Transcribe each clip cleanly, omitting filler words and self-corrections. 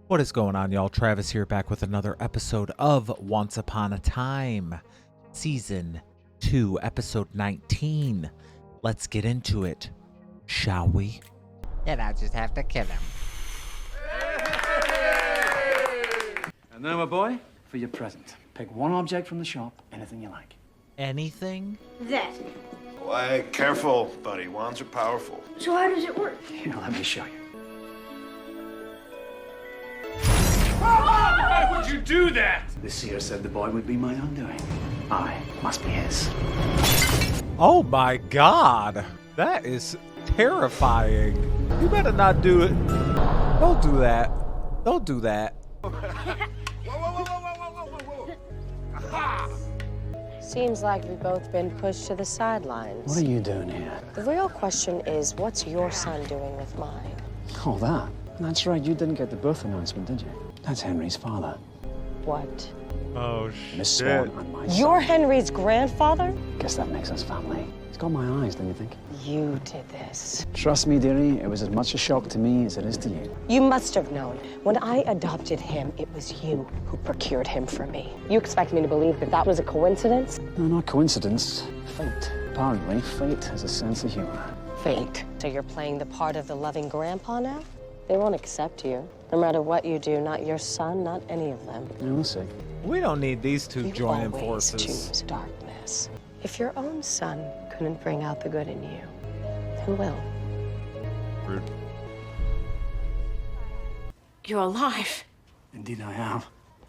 What is going on, y'all? Travis here, back with another episode of Once Upon a Time, Season 2, Episode 19. Let's get into it, shall we? And I'll just have to kill him. And now, my boy, for your present. Pick one object from the shop, anything you like. Anything? That. Why, careful, buddy. Wands are powerful. So how does it work? Here, let me show you. Why would you do that? The seer said the boy would be my undoing. I must be his. Oh my god! That is terrifying. You better not do it. Don't do that. Don't do that. Seems like we've both been pushed to the sidelines. What are you doing here? The real question is, what's your son doing with mine? Oh, that? That's right, you didn't get the birth announcement, did you? That's Henry's father. What? Oh Miss shit. Swan and my son. You're Henry's grandfather? Guess that makes us family. He's got my eyes, don't you think? You did this. Trust me, dearie, it was as much a shock to me as it is to you. You must have known. When I adopted him, it was you who procured him for me. You expect me to believe that that was a coincidence? No, not coincidence. Fate. Apparently, fate has a sense of humor. Fate. So you're playing the part of the loving grandpa now? They won't accept you. No matter what you do, not your son, not any of them. Yeah, we'll see. We don't need these two You joining always forces. choose darkness. If your own son couldn't bring out the good in you, who will? Rude. You're alive. Indeed I am.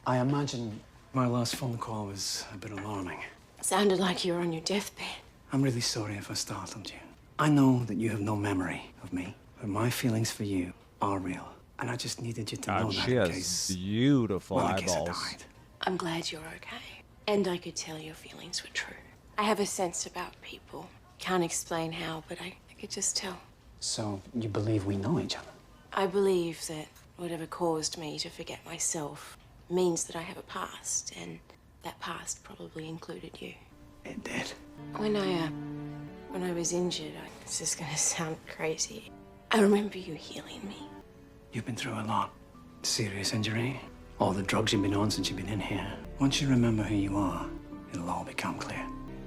I imagine my last phone call was a bit alarming. Sounded like you were on your deathbed. I'm really sorry if I startled you. I know that you have no memory of me, but my feelings for you are real. And I just needed you to know God, that she in has case, beautiful well, in case I eyeballs. died. I'm glad you're okay. And I could tell your feelings were true. I have a sense about people. Can't explain how, but I could just tell. So you believe we know each other? I believe that whatever caused me to forget myself means that I have a past, and that past probably included you. It did. When I was injured, this is gonna sound crazy. I remember you healing me. You've been through a lot. Serious injury, all the drugs you've been on since you've been in here. Once you remember who you are, it'll all become clear.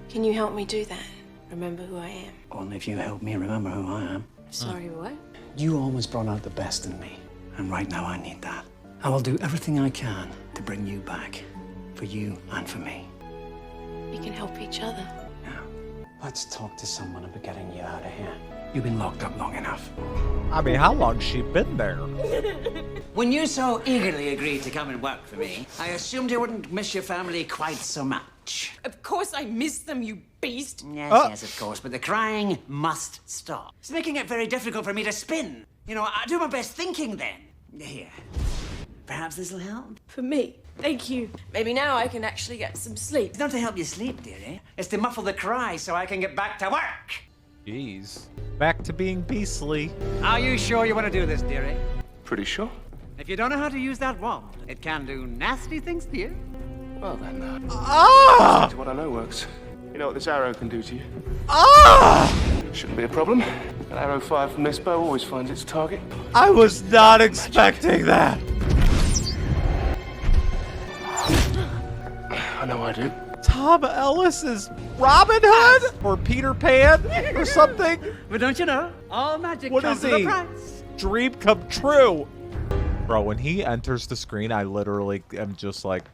Can you help me do that? Remember who I am? Only if you help me remember who I am. Sorry, what? You always brought out the best in me, and right now I need that. I will do everything I can to bring you back, for you and for me. We can help each other. Now, let's talk to someone about getting you out of here. You've been locked up long enough. I mean, how long's she been there? When you so eagerly agreed to come and work for me, I assumed you wouldn't miss your family quite so much. Of course I miss them, you beast. Yes, of course, but the crying must stop. It's making it very difficult for me to spin. You know, I do my best thinking then. Here. Perhaps this'll help? For me. Thank you. Maybe now I can actually get some sleep. It's not to help you sleep, dearie. It's to muffle the cry so I can get back to work. Jeez. Back to being beastly. Are you sure you want to do this, dearie? Pretty sure. If you don't know how to use that wand, it can do nasty things to you. Well then, Ah! to what I know works. You know what this arrow can do to you? Ah! Shouldn't be a problem. An arrow fired from this bow always finds its target. I was not expecting that. I know I do. Tom Ellis is Robin Hood or Peter Pan or something. But don't you know, all magic What comes is with he? a price. Dream come true. Bro, when he enters the screen, I literally am just like,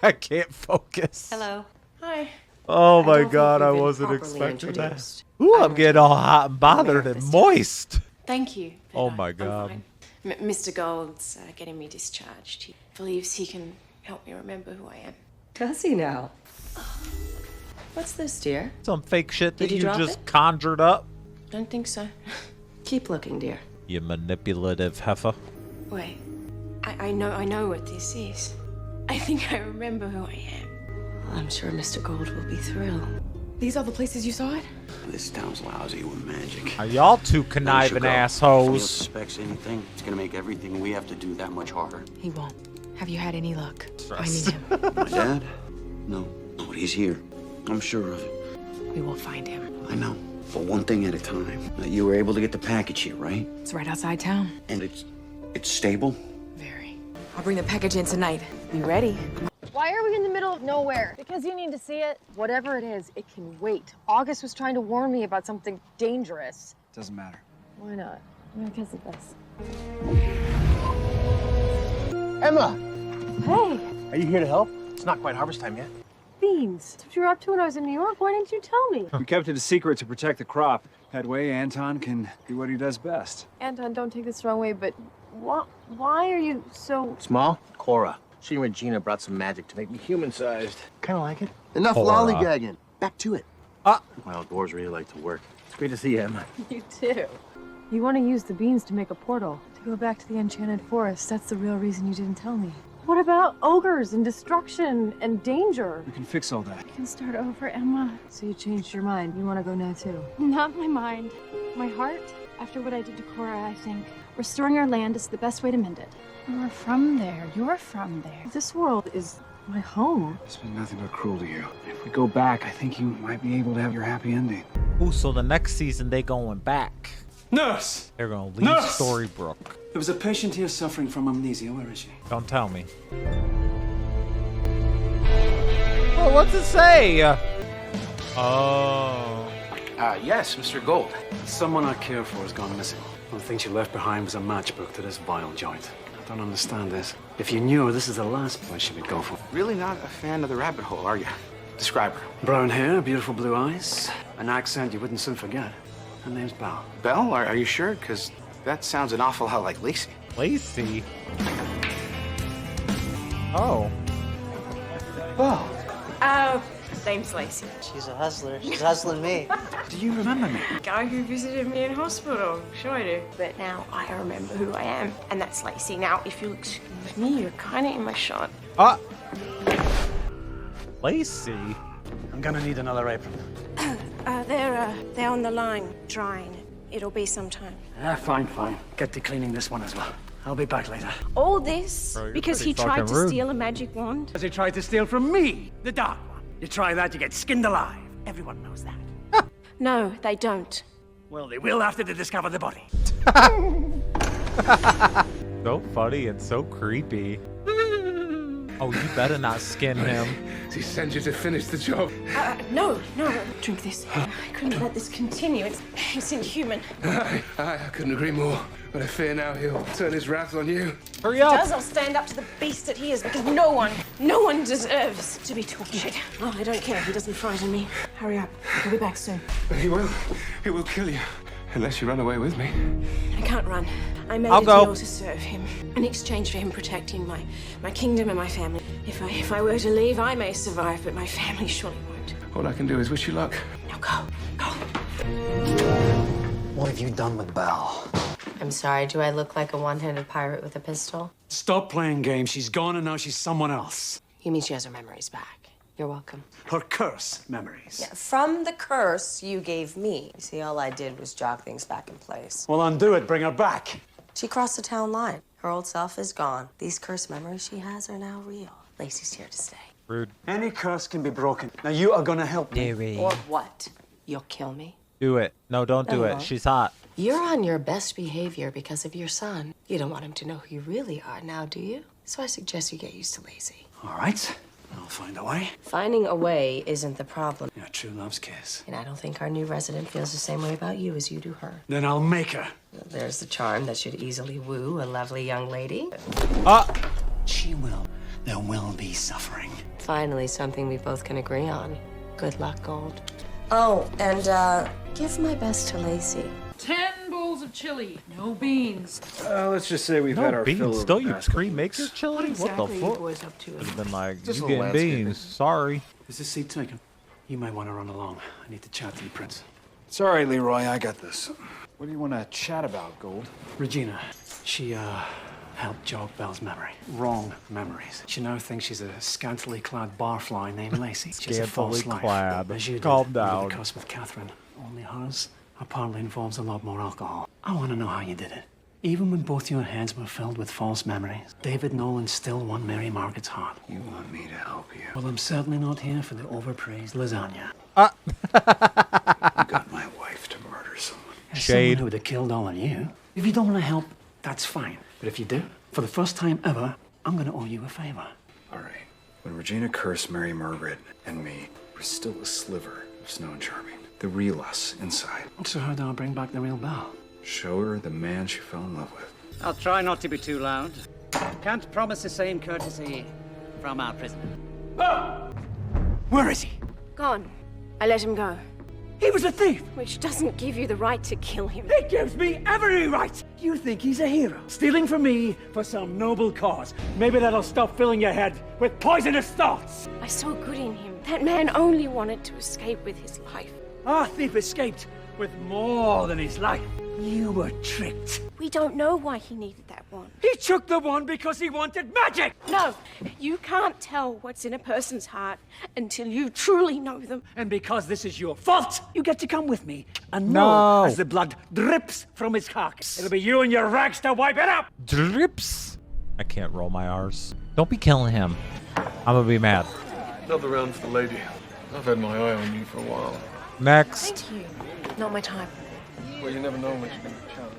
I can't focus. Hello. Hi. Oh I my don't god, think I we've been wasn't properly expecting that. introduced. Ooh, I I'm getting all hot and bothered and moist. Thank you. but Oh I'm my God. fine. Mr. Gold's getting me discharged. He believes he can help me remember who I am. Does he now? What's this, dear? Some fake shit that Did you you drop just it? conjured up. Don't think so. Keep looking, dear. You manipulative heifer. Wait. I know what this is. I think I remember who I am. I'm sure Mr. Gold will be thrilled. These are the places you saw it? This town's lousy with magic. Are y'all two We should conniving go. If assholes? Neil suspects anything, it's gonna make everything we have to do that much harder. He won't. Have you had any luck? I need Stressed. him. My dad? No, but he's here. I'm sure of it. We will find him. I know. But one thing at a time. You were able to get the package here, right? It's right outside town. And it's stable? Very. I'll bring the package in tonight. You ready? Why are we in the middle of nowhere? Because you need to see it. Whatever it is, it can wait. August was trying to warn me about something dangerous. Doesn't matter. Why not? Because of this. Emma! Hey, Are you here to help? It's not quite harvest time yet. beans. That's what you were up to when I was in New York. Why didn't you tell me? We kept it a secret to protect the crop. That way, Anton can do what he does best. Anton, don't take this the wrong way, but why are you so... Small? Cora. She and Regina brought some magic to make me human-sized. Kind of like it. Enough Cora. lollygagging. Back to it. My outdoors really like to work. It's great to see you, Emma. You too. You want to use the beans to make a portal, to go back to the Enchanted Forest. That's the real reason you didn't tell me. What about ogres and destruction and danger? We can fix all that. You can start over, Emma. So you changed your mind. You want to go now, too? Not my mind. My heart. After what I did to Cora, I think restoring our land is the best way to mend it. You're from there. You're from there. This world is my home. It's been nothing but cruel to you. If we go back, I think you might be able to have your happy ending. Ooh, so the next season they going back. Nurse! They're gonna leave Nurse! Storybrooke. There was a patient here suffering from amnesia. Where is she? Don't tell me. Oh, what's it say? Oh. Yes, Mr. Gold. Someone I care for has gone missing. One thing she left behind was a matchbook to this vile joint. I don't understand this. If you knew her, this is the last place she would go for. Really not a fan of the rabbit hole, are you? Describe her. Brown hair, beautiful blue eyes, an accent you wouldn't soon forget. Her name's Belle. Belle, are you sure? Because that sounds an awful lot like Lacey. Lacey. Oh. Belle! Oh, name's Lacey. She's a hustler. She's hustling me. Do you remember me? Guy who visited me in hospital. Sure I do. But now I remember who I am, and that's Lacey. Now, if you'll excuse me, you're kind of in my shot. Ah. Lacey. I'm gonna need another apron. They're on the line, drying. It'll be some time. Fine. Get to cleaning this one as well. I'll be back later. All this Bro, you're because pretty he tried fucking to rude. steal a magic wand? Because he tried to steal from me, the Dark One. You try that, you get skinned alive. Everyone knows that. No, they don't. Well, they will after they discover the body. So funny and so creepy. Oh, you better not skin him. He sent you to finish the job. No. Drink this. I couldn't let this continue. It's inhuman. I couldn't agree more. But I fear now he'll turn his wrath on you. Hurry up. I'll stand up to the beast that he is because no one deserves to be tortured. Oh, I don't care. He doesn't frighten me. Hurry up. I'll be back soon. But he will kill you. Unless you run away with me. I can't run. I made I'll a go. deal to serve him in exchange for him protecting my kingdom and my family. If I were to leave, I may survive, but my family surely won't. All I can do is wish you luck. Now go. What have you done with Belle? I'm sorry, do I look like a one-handed pirate with a pistol? Stop playing games. She's gone and now she's someone else. You mean she has her memories back? You're welcome. Her curse memories. Yeah, from the curse you gave me. You see, all I did was jog things back in place. Well, undo it. Bring her back. She crossed the town line. Her old self is gone. These cursed memories she has are now real. Lacey's here to stay. Rude. Any curse can be broken. Now you are gonna help me. Or what? You'll kill me? Do it. No, don't do it. She's hot. You're on your best behavior because of your son. You don't want him to know who you really are now, do you? So I suggest you get used to Lacey. All right. I'll find a way. Finding a way isn't the problem. Yeah, true love's kiss. And I don't think our new resident feels the same way about you as you do her. Then I'll make her. There's the charm that should easily woo a lovely young lady. She will. There will be suffering. Finally, something we both can agree on. Good luck, Gold. Oh, and give my best to Lacey. 10 bowls of chili, no beans. Let's just say we've No had our fill beans. of Don't you basketball pre-make your games. chili? What the fuck? boys up to Would have been like, Just you a little getting landscaping. beans. Sorry. Is this seat taken? You might want to run along. I need to chat to you, Prince. It's all right, Leroy. I got this. What do you want to chat about, Gold? Regina. She, helped jog Belle's memory. Wrong memories. She now thinks she's a scantily clad barfly named Lacey. She's a false Scantily life. clad. As you did Calm with down. the cuss with Catherine. Only hers apparently involves a lot more alcohol. I want to know how you did it. Even when both your heads were filled with false memories, David Nolan still won Mary Margaret's heart. You want me to help you? Well, I'm certainly not here for the overpraised lasagna. You got my wife to murder someone. As Shade. someone who would have killed all of you. If you don't want to help, that's fine. But if you do, for the first time ever, I'm gonna owe you a favor. All right. When Regina cursed Mary Margaret and me, there was still a sliver of Snow and Charming. The real us inside. So how do I bring back the real Belle? Show her the man she fell in love with. I'll try not to be too loud. Can't promise the same courtesy from our prisoner. Where is he? Gone. I let him go. He was a thief! Which doesn't give you the right to kill him. It gives me every right! You think he's a hero, stealing from me for some noble cause. Maybe that'll stop filling your head with poisonous thoughts! I saw good in him. That man only wanted to escape with his life. Our thief escaped with more than his life. You were tricked. We don't know why he needed that one. He took the one because he wanted magic! No, you can't tell what's in a person's heart until you truly know them. And because this is your fault, you get to come with me and know as the blood drips from his carcass. It'll be you and your rags to wipe it up! Drips. I can't roll my R's. Don't be killing him. I'm gonna be mad. Another round for the lady. I've had my eye on you for a while. Next. Thank you. Not my time. Well, you never know when you're going to be challenged.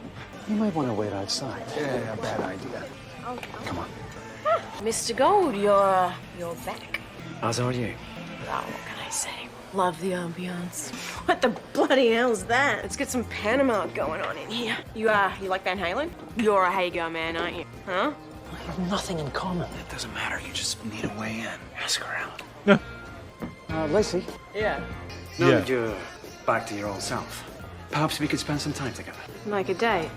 You might want to wait outside. Yeah, bad idea. Come on. Mr. Gold, you're back. As are you. Oh, what can I say? Love the ambiance. What the bloody hell's that? Let's get some Panama going on in here. You like Van Halen? You're a Hagar man, aren't you? Huh? We have nothing in common. It doesn't matter. You just need a way in. Ask around. Lacey? Yeah. Now that you're back to your old self, perhaps we could spend some time together. Like a date?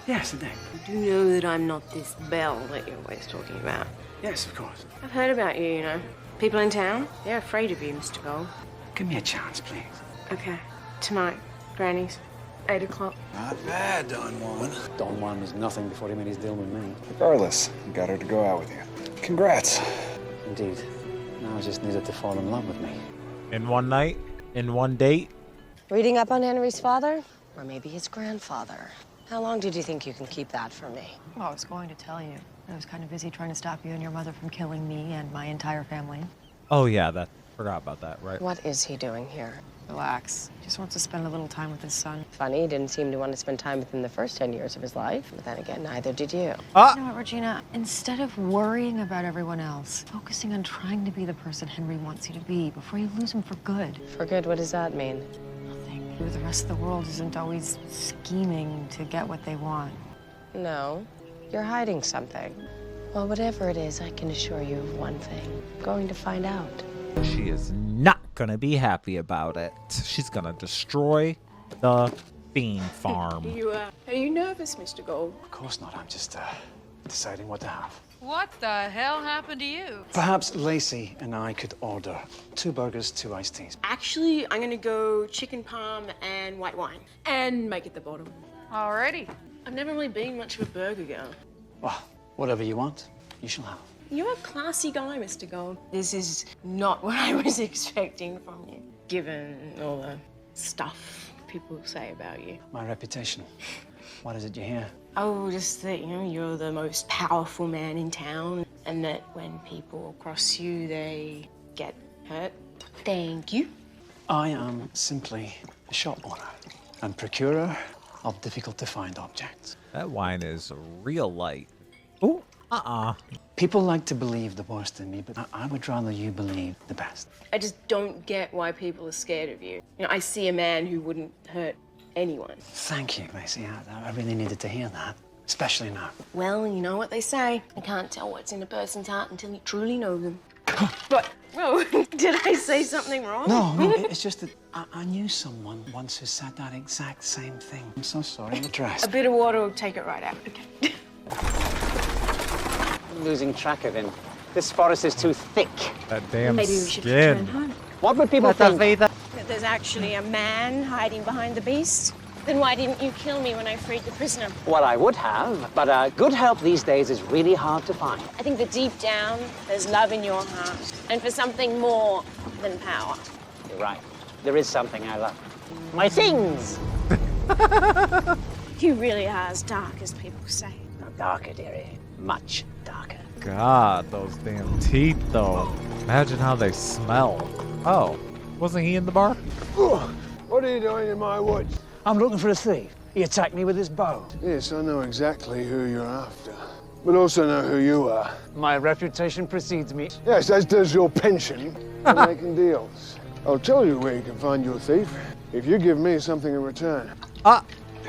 Yes, a date. You do know that I'm not this Belle that you're always talking about. Yes, of course. I've heard about you, you know. People in town, they're afraid of you, Mr. Gold. Give me a chance, please. Okay. Tonight, Granny's. 8 o'clock. Not bad, Don Juan. Don Juan was nothing before he made his deal with me. Regardless, you got her to go out with you. Congrats. Indeed. Now I just needed to fall in love with me. In one night? In one date? Reading up on Henry's father? Or maybe his grandfather? How long did you think you can keep that from me? Well, I was going to tell you. I was kind of busy trying to stop you and your mother from killing me and my entire family. Oh yeah, forgot about that, right? What is he doing here? Relax. He just wants to spend a little time with his son. Funny, he didn't seem to want to spend time with him the first 10 years of his life. But then again, neither did you. You know what, Regina? Instead of worrying about everyone else, focusing on trying to be the person Henry wants you to be before you lose him for good. For good, what does that mean? Nothing. The rest of the world isn't always scheming to get what they want. No, you're hiding something. Well, whatever it is, I can assure you of one thing. I'm going to find out. She is not gonna be happy about it. She's gonna destroy the bean farm. Are you nervous, Mr. Gold? Of course not. I'm just deciding what to have. What the hell happened to you? Perhaps Lacey and I could order 2 burgers, 2 iced teas. Actually, I'm gonna go chicken parm and white wine. And make it the bottom. Alrighty. I've never really been much of a burger girl. Well, whatever you want, you shall have. You're a classy guy, Mr. Gold. This is not what I was expecting from you, given all the stuff people say about you. My reputation. What is it you hear? Oh, just that, you're the most powerful man in town, and that when people cross you, they get hurt. Thank you. I am simply a shop owner and procurer of difficult-to-find objects. That wine is real light. Oh, People like to believe the worst in me, but I would rather you believe the best. I just don't get why people are scared of you. I see a man who wouldn't hurt anyone. Thank you, Lacey. I really needed to hear that, especially now. Well, you know what they say. You can't tell what's in a person's heart until you truly know them. But, whoa, did I say something wrong? No, it's just that I knew someone once who said that exact same thing. I'm so sorry. I'm dressed. A bit of water will take it right out. Okay. I'm losing track of him. This forest is too thick. That damn Maybe we should return skin. home. What would people think? That there's actually a man hiding behind the beast? Then why didn't you kill me when I freed the prisoner? Well, I would have, but good help these days is really hard to find. I think that deep down, there's love in your heart. And for something more than power. You're right. There is something I love. My things! You really are as dark as people say. Not darker, dearie. Much darker. God, those damn teeth, though. Imagine how they smell. Oh, wasn't he in the bar? What are you doing in my woods? I'm looking for a thief. He attacked me with his bow. Yes, I know exactly who you're after. but also know who you are. My reputation precedes me. Yes, as does your pension for making deals. I'll tell you where you can find your thief if you give me something in return. What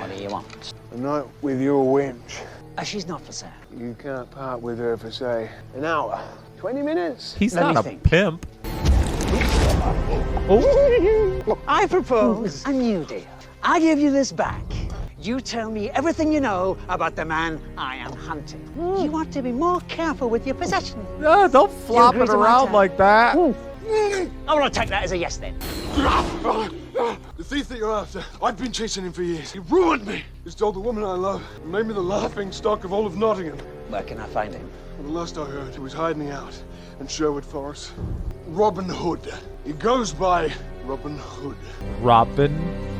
do you want? A night with your wench. She's not for sale. You can't part with her for, say, an hour. 20 minutes? He's not a pimp. I propose a new deal. I give you this back. You tell me everything you know about the man I am hunting. You want to be more careful with your possessions. No, don't flop it around like that. I want to take that as a yes then. The thief that you're after, I've been chasing him for years. He ruined me. He stole the woman I love and made me the laughing stock of all of Nottingham. Where can I find him? Well, the last I heard, he was hiding out in Sherwood Forest. Robin Hood. He goes by Robin Hood. Robin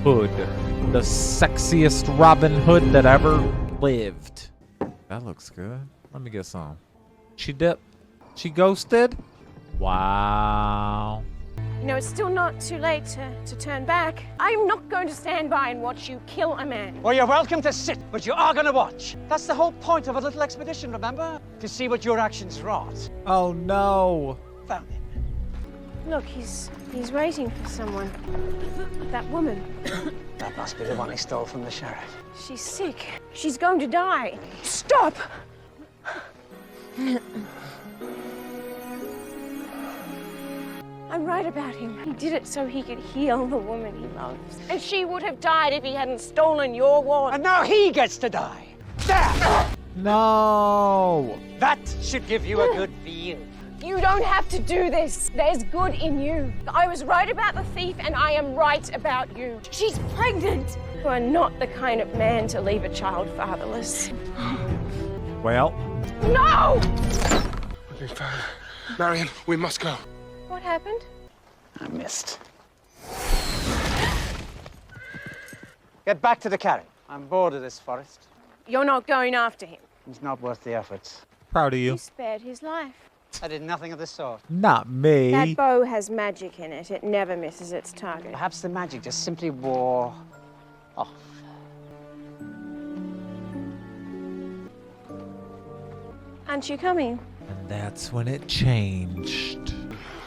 Hood. The sexiest Robin Hood that ever lived. That looks good. Let me get some. She dipped. She ghosted. Wow. You know, it's still not too late to turn back. I'm not going to stand by and watch you kill a man. Well, you're welcome to sit, but you are going to watch. That's the whole point of a little expedition, remember? To see what your actions wrought. Oh, no. Found him. Look, he's waiting for someone. That woman. That must be the one he stole from the sheriff. She's sick. She's going to die. Stop! I'm right about him. He did it so he could heal the woman he loves. And she would have died if he hadn't stolen your wand. And now he gets to die. There! No! That should give you a good view. You don't have to do this. There's good in you. I was right about the thief, and I am right about you. She's pregnant. You are not the kind of man to leave a child fatherless. Well. No! Okay, fine. Marion, we must go. What happened? I missed. Get back to the carry. I'm bored of this forest. You're not going after him. It's not worth the effort. Proud of you. You spared his life. I did nothing of the sort. Not me. That bow has magic in it. It never misses its target. Perhaps the magic just simply wore off. Aren't you coming? And that's when it changed.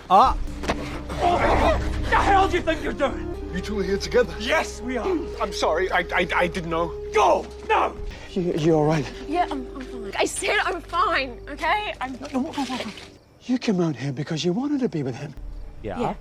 Ah! What the hell do you think you're doing? You two are here together? Yes, we are. I'm sorry. I didn't know. Go! No! You all right? Yeah, I'm fine. I said I'm fine, okay? You came out here because you wanted to be with him. Yeah.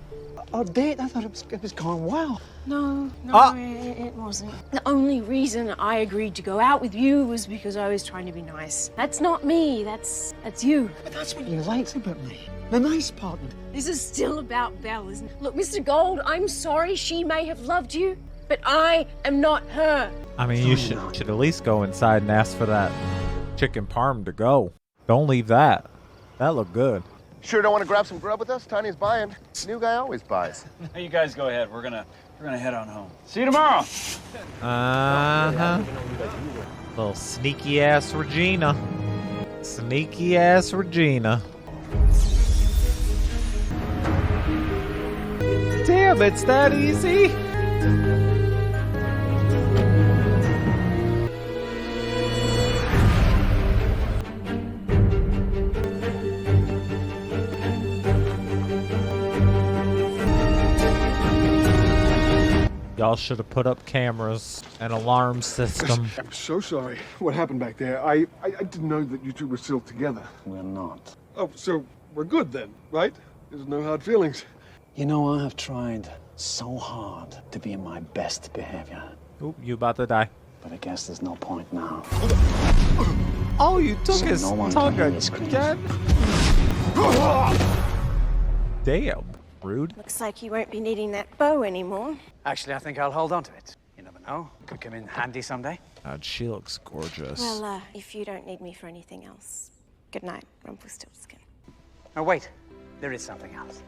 Our date, I thought it was going well. No, it wasn't. The only reason I agreed to go out with you was because I was trying to be nice. That's not me, that's you. But that's what you liked about me. The nice part. This is still about Belle, isn't it? Look, Mr. Gold, I'm sorry she may have loved you, but I am not her. I mean, you should at least go inside and ask for that chicken parm to go. Don't leave that. That looked good. Sure don't want to grab some grub with us? Tiny's buying. New guy always buys. You guys go ahead. We're gonna head on home. See you tomorrow. Uh-huh. Little sneaky ass Regina. Sneaky ass Regina. Damn, it's that easy. Y'all should have put up cameras and alarm system. I'm so sorry. What happened back there? I didn't know that you two were still together. We're not. Oh, so we're good then, right? There's no hard feelings. You know, I have tried so hard to be in my best behavior. Oop, you about to die. But I guess there's no point now. Oh, you took So his no one tongue can hear me again? Damn, rude. Looks like you won't be needing that bow anymore. Actually, I think I'll hold on to it. You never know. Could come in handy someday. God, she looks gorgeous. Well, if you don't need me for anything else, good night, Rumpelstiltskin. Oh, wait. There is something else.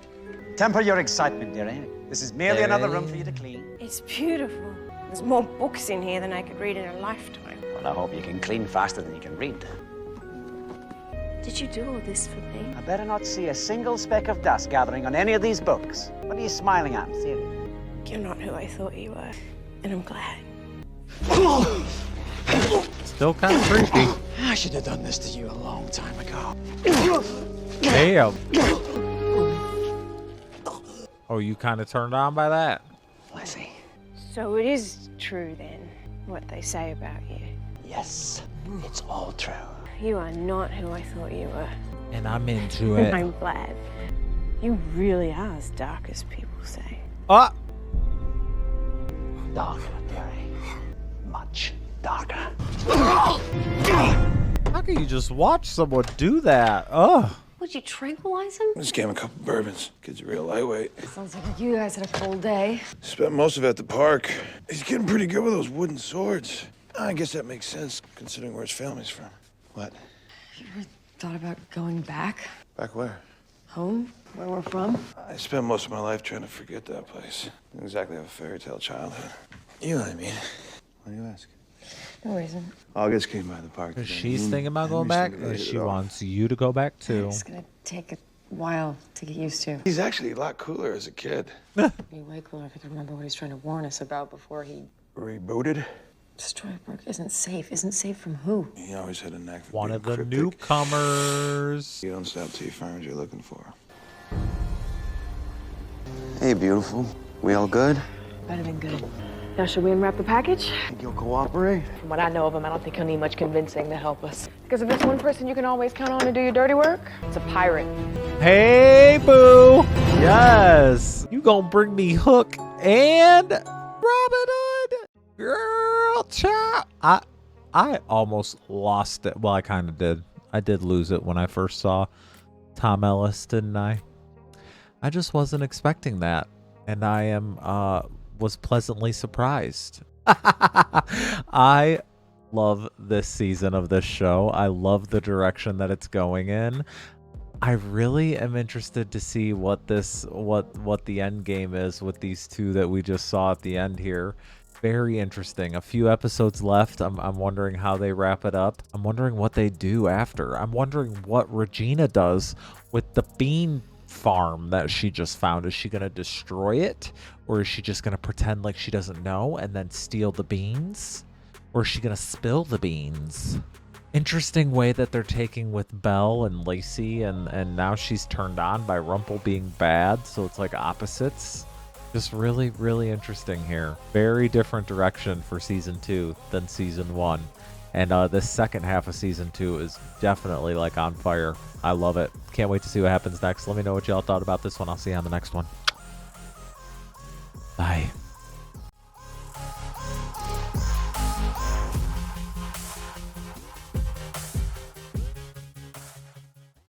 Temper your excitement, dearie. This is merely another room for you to clean. It's beautiful. There's more books in here than I could read in a lifetime. Well, I hope you can clean faster than you can read. Did you do all this for me? I better not see a single speck of dust gathering on any of these books. What are you smiling at, Siri? You're not who I thought you were, and I'm glad. Still kind of creepy. should have done this to you a long time ago. Damn. Oh, you kind of turned on by that? Lacey. So it is true then, what they say about you. Yes, it's all true. You are not who I thought you were. And I'm into it. I'm glad. You really are as dark as people say. Ah! Darker, Gary. Much darker. How can you just watch someone do that? Oh. Would you tranquilize him? Just gave him a couple bourbons. Kid's real lightweight. Sounds like you guys had a cold day. Spent most of it at the park. He's getting pretty good with those wooden swords. I guess that makes sense, considering where his family's from. What? You ever thought about going back? Back where? Home? Where we're from? I spent most of my life trying to forget that place. Didn't exactly have a fairy tale childhood. You know what I mean. Why do you ask? No reason. August came by the park. Because she's thinking about going back, or she wants you to go back too. It's gonna take a while to get used to. He's actually a lot cooler as a kid. He'd be way cooler if he could remember what he's trying to warn us about before he... Rebooted? Storybrooke isn't safe. Isn't safe from who? He always had a knack for One being of the cryptic. newcomers. You don't stop till you find what you're looking for. Hey, beautiful. We all good? Better than good. Now, should we unwrap the package? Think you'll cooperate? From what I know of him, I don't think he'll need much convincing to help us. Because if there's one person you can always count on to do your dirty work, it's a pirate. Hey, boo. Yes. You gonna bring me Hook and Robin Hood? Girl, chop. I almost lost it. Well, I kind of did. I did lose it when I first saw Tom Ellis, didn't I? I just wasn't expecting that. And I was pleasantly surprised. I love this season of this show. I love the direction that it's going in. I really am interested to see what the end game is with these two that we just saw at the end here. Very interesting. A few episodes left. I'm wondering how they wrap it up. I'm wondering what they do after. I'm wondering what Regina does with the bean farm that she just found. Is she going to destroy it? Or is she just going to pretend like she doesn't know and then steal the beans? Or is she going to spill the beans? Interesting way that they're taking with Belle and Lacey, and now she's turned on by Rumple being bad, so it's like opposites. Just really, really interesting here. Very different direction for season 2 than season 1. And this second half of season 2 is definitely like on fire. I love it. Can't wait to see what happens next. Let me know what y'all thought about this one. I'll see you on the next one. Bye.